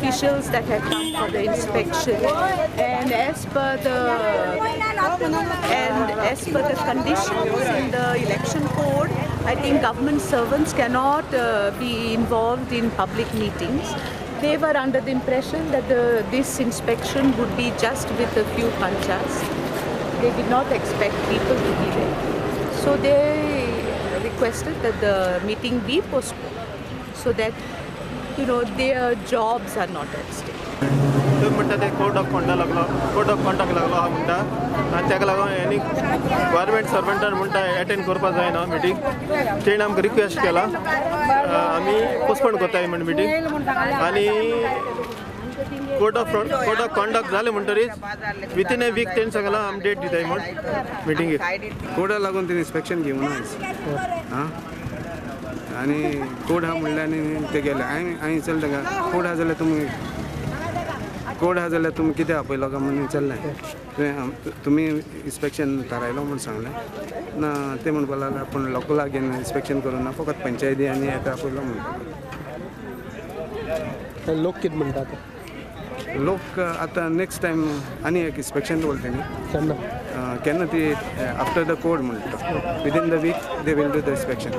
officials that had come for the inspection, and as per the conditions in the election code, I think government servants cannot be involved in public meetings. They were under the impression that this inspection would be just with a few panchas. They did not expect people to be there. So they requested that the meeting be postponed so that their jobs are not at stake. तो म्हणटा ते code of conduct लागलो हा म्हणटा आनी ताका लागून any government सर्वंटान म्हणटा अटेंड करपा जायना मिटींग तेणें आमकां रिक्वेस्ट केला आमी पोस्टपोन कोत्ताय म्हण मिटींग आनी कोड ऑफ कॉन्डक्ट जालें म्हणटरीच विथीन ए वीक तेणें सांगलां आमी डेट दिताय म्हण मिटींगेक कोडा लागून तेणी इन्स्पेक्शन घेवंक ना आं आनी कोड आहा म्हणल्यार आनी ते गेले हांवें चल ताका कोड आहा जाल्यार तुमी कितें आपयलो काय म्हणून विचारलें तुमी इन्स्पेक्शन थारायलो म्हूण सांगलें ना ते म्हणपा लागले पूण लोकलाक इन्स्पेक्शन करूं ना फकत पंचायती आनी हेका आपयलो म्हणटा लोक कितें म्हणटात लोक आतां नेक्स्ट टायम आनी एक इन्स्पेक्शन दवरलें तेणी केन्ना ती आफ्टर द कोड म्हणटा within the week they will do the inspection